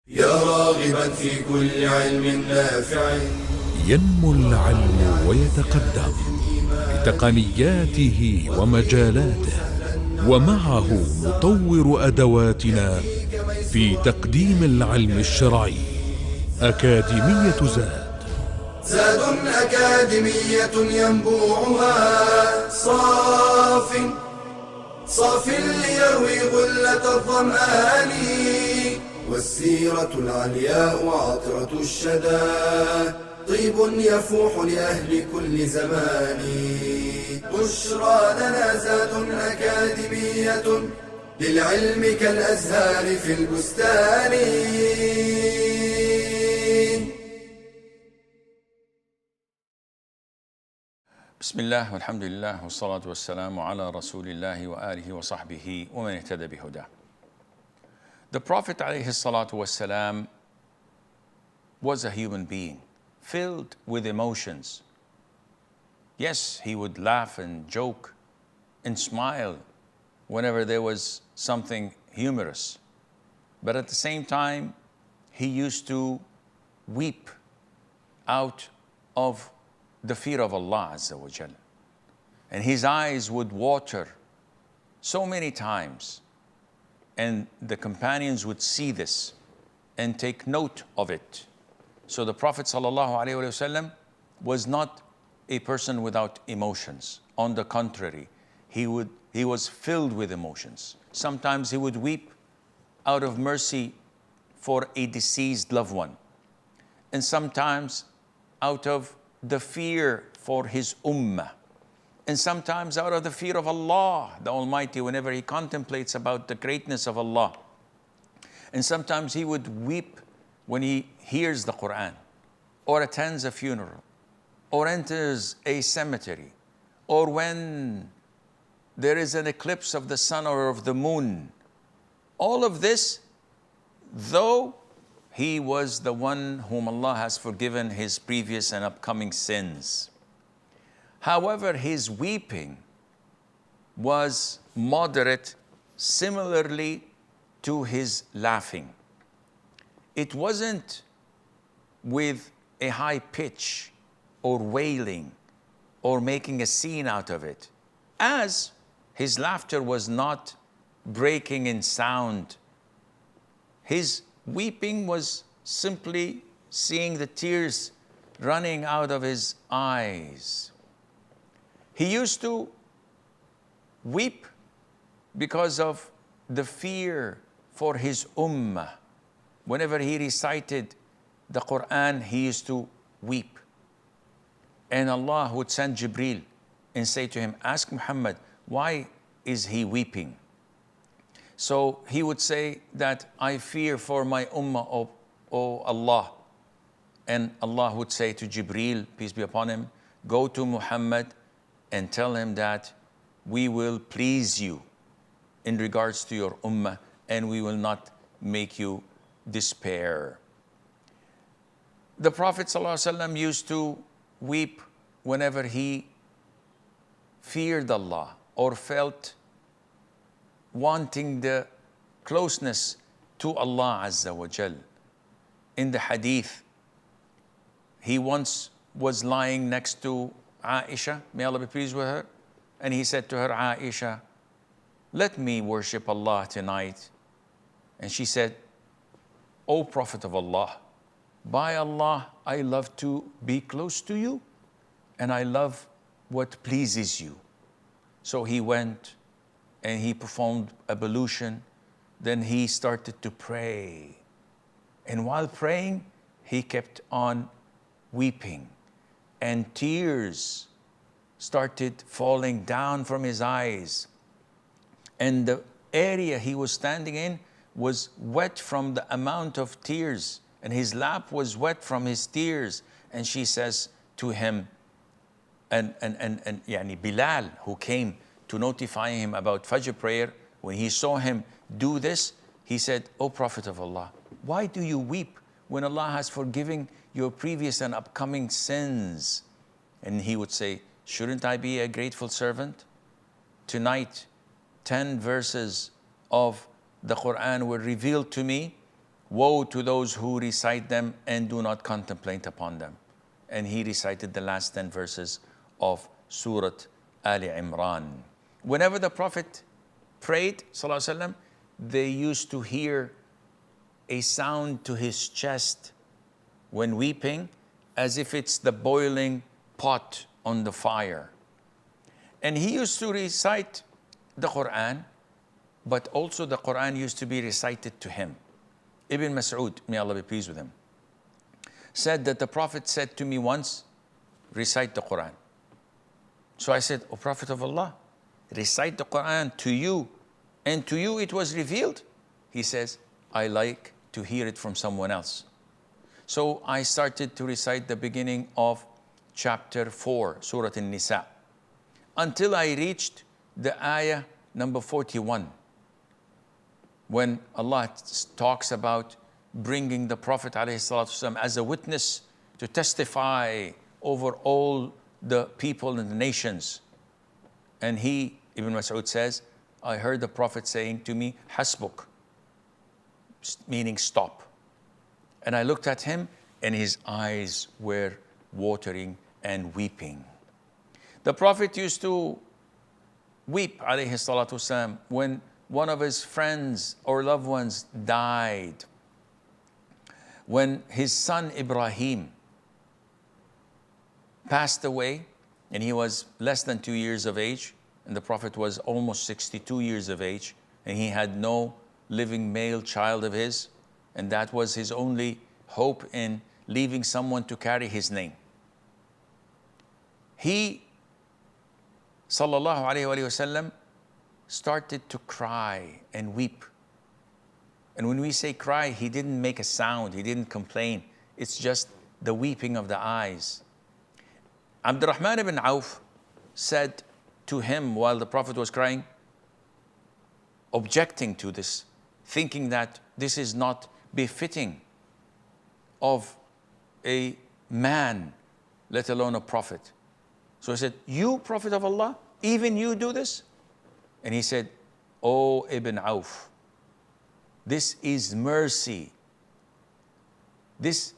يا راغبا في كل علم نافع. ينمو العلم ويتقدم بتقنياته ومجالاته، ومعه نطور أدواتنا في تقديم العلم الشرعي. أكاديمية زاد أكاديمية ينبوعها صاف ليروي غلة الظمآن، والسيرة العلياء عطرة الشدى طيب يفوح لأهل كل زمان. بشرى لنا زاد أكاديمية للعلم كالأزهار في البستان. بسم الله والحمد لله والصلاة والسلام على رسول الله وآله وصحبه ومن اهتدى بهداه. The Prophet ﷺ was a human being filled with emotions. Yes, he would laugh and joke and smile whenever there was something humorous. But at the same time, he used to weep out of the fear of Allah Azza wa Jal. And his eyes would water so many times. And the companions would see this and take note of it. So the Prophet ﷺ was not a person without emotions. On the contrary, he was filled with emotions. Sometimes he would weep out of mercy for a deceased loved one. And sometimes out of the fear for his ummah. And sometimes out of the fear of Allah, the Almighty, whenever he contemplates about the greatness of Allah. And sometimes he would weep when he hears the Quran, or attends a funeral, or enters a cemetery, or when there is an eclipse of the sun or of the moon. All of this, though he was the one whom Allah has forgiven his previous and upcoming sins. However, his weeping was moderate, similarly to his laughing. It wasn't with a high pitch or wailing or making a scene out of it, as his laughter was not breaking in sound. His weeping was simply seeing the tears running out of his eyes. He used to weep because of the fear for his ummah. Whenever he recited the Quran, he used to weep. And Allah would send Jibreel and say to him, ask Muhammad, why is he weeping? So he would say that I fear for my ummah, O Allah. And Allah would say to Jibreel, peace be upon him, go to Muhammad and tell him that we will please you in regards to your ummah, and we will not make you despair. The Prophet ﷺ used to weep whenever he feared Allah or felt wanting the closeness to Allah Azza wa Jal. In the hadith, he once was lying next to Aisha, may Allah be pleased with her, and he said to her, Aisha, let me worship Allah tonight. And she said, O Prophet of Allah, by Allah, I love to be close to you, and I love what pleases you. So he went and he performed ablution. Then he started to pray. And while praying, he kept on weeping. And tears started falling down from his eyes. And the area he was standing in was wet from the amount of tears. And his lap was wet from his tears. And she says to him, and Bilal, who came to notify him about Fajr prayer, when he saw him do this, he said, O Prophet of Allah, why do you weep when Allah has forgiven your previous and upcoming sins? And he would say, shouldn't I be a grateful servant? Tonight, 10 verses of the Quran were revealed to me woe to those who recite them and do not contemplate upon them. And he recited the last 10 verses of Surah Ali Imran. Whenever the Prophet prayed, sallallahu alaihi wasallam, they used to hear a sound to his chest when weeping, as if it's the boiling pot on the fire. And he used to recite the Quran, but also the Quran used to be recited to him. Ibn Mas'ud, may Allah be pleased with him, said that the Prophet said to me once, recite the Quran. So I said, O Prophet of Allah, recite the Quran to you, and to you it was revealed. He says, I like to hear it from someone else. So I started to recite the beginning of chapter 4, Surah An-Nisa, until I reached the ayah number 41, when Allah talks about bringing the Prophet ﷺ as a witness to testify over all the people and the nations. And he, Ibn Mas'ud says, I heard the Prophet saying to me, Hasbuk, meaning stop. And I looked at him and his eyes were watering and weeping. The Prophet used to weep, alayhi salatu wasalam, when one of his friends or loved ones died. When his son Ibrahim passed away, and he was less than 2 years of age, and the Prophet was almost 62 years of age, and he had no living male child of his, and that was his only hope in leaving someone to carry his name. He, sallallahu alayhi wa sallam, started to cry and weep. And when we say cry, he didn't make a sound, he didn't complain. It's just the weeping of the eyes. Abdurrahman ibn Auf said to him while the Prophet was crying, objecting to this, thinking that this is not befitting of a man, let alone a prophet. So he said, you, Prophet of Allah, even you do this? And he said, O Ibn Auf, this is mercy. These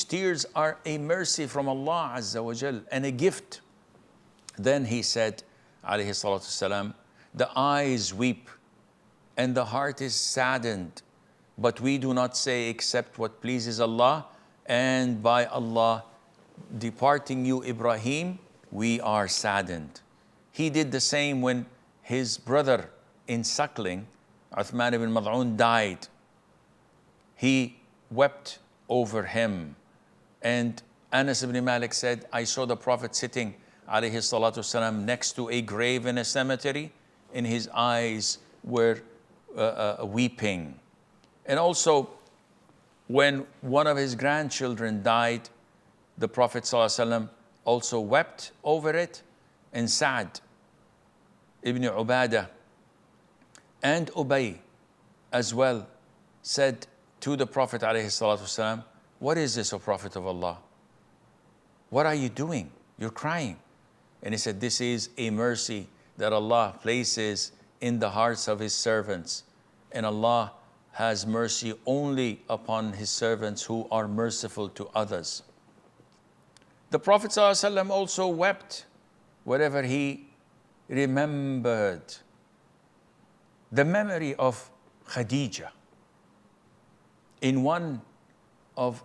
tears are a mercy from Allah Azza wa Jal and a gift. Then he said, alayhi salatu wasalam, the eyes weep and the heart is saddened, but we do not say except what pleases Allah, and by Allah departing you, Ibrahim, we are saddened. He did the same when his brother in suckling, Uthman ibn Mad'un, died. He wept over him. And Anas ibn Malik said, I saw the Prophet sitting, alayhi salatu wasalam, next to a grave in a cemetery, and his eyes were weeping. And also, when one of his grandchildren died, the Prophet ﷺ also wept over it, and Sa'd ibn Ubadah and Ubay as well said to the Prophet ﷺ, what is this, O Prophet of Allah? What are you doing? You're crying. And he said, this is a mercy that Allah places in the hearts of His servants. And Allah has mercy only upon His servants who are merciful to others. The Prophet ﷺ also wept wherever he remembered the memory of Khadijah. In one of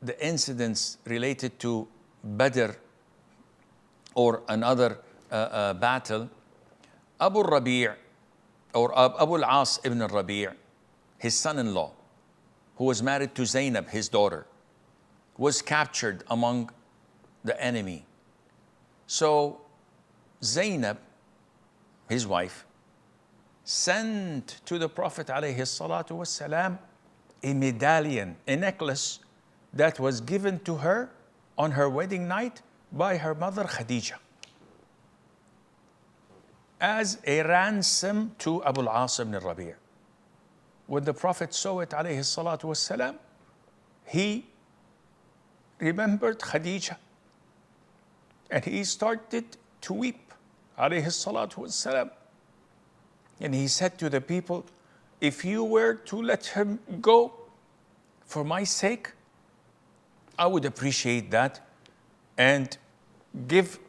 the incidents related to Badr or another battle, Abu Rabi' or Abu al-As ibn al-Rabi', his son-in-law, who was married to Zainab, his daughter, was captured among the enemy. So Zainab, his wife, sent to the Prophet ﷺ a medallion, a necklace that was given to her on her wedding night by her mother Khadijah as a ransom to Abu al-As ibn al-Rabi'. When the Prophet saw it ﷺ, he remembered Khadijah and he started to weep ﷺ. And he said to the people, if you were to let him go for my sake, I would appreciate that and give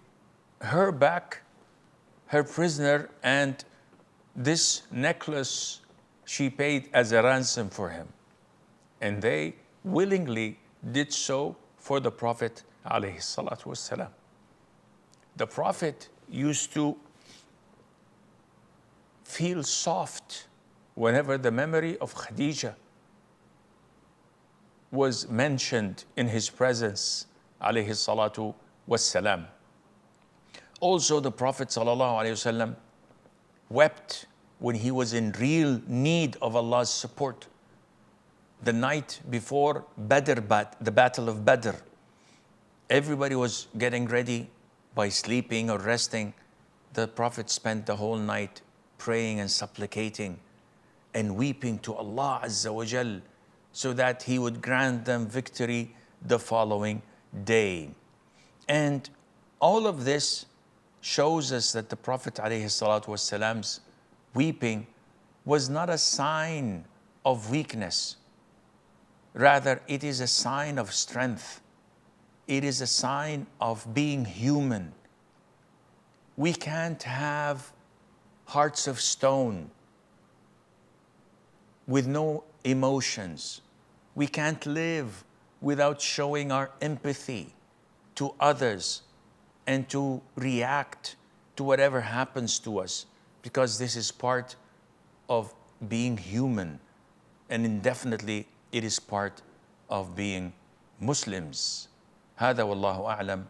her back her prisoner and this necklace she paid as a ransom for him. And they willingly did so for the Prophet alayhi salatu wassalam. The Prophet used to feel soft whenever the memory of Khadija was mentioned in his presence, alayhi salatu wassalam. Also, the Prophet sallallahu alayhi wasallam wept when he was in real need of Allah's support. The night before Badr, the Battle of Badr, everybody was getting ready by sleeping or resting. The Prophet spent the whole night praying and supplicating and weeping to Allah Azza wa Jal so that He would grant them victory the following day. And all of this shows us that the Prophet ﷺ's weeping was not a sign of weakness. Rather, it is a sign of strength. It is a sign of being human. We can't have hearts of stone with no emotions. We can't live without showing our empathy to others and to react to whatever happens to us, because this is part of being human, and indefinitely it is part of being Muslims. هذا والله أعلم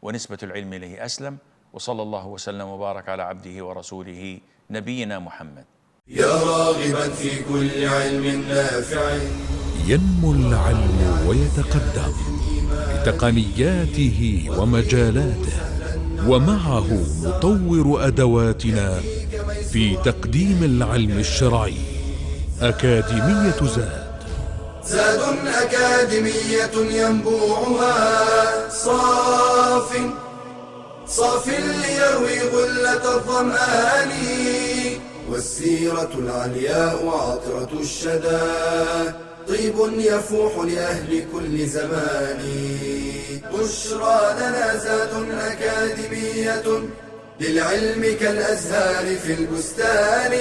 ونسبة العلم إليه أسلم وصلى الله وسلم وبارك على عبده ورسوله نبينا محمد. يا راغبا في كل علم نافع ينمو العلم ويتقدم بتقنياته ومجالاته، ومعه نطور أدواتنا في تقديم العلم الشرعي. أكاديمية زاد أكاديمية ينبوعها صاف ليروي غلة الظمآن، والسيرة العلياء عطرة الشدى طيب يفوح لأهل كل زمان. بشرى لنا زاد أكاديمية للعلم كالأزهار في البستان.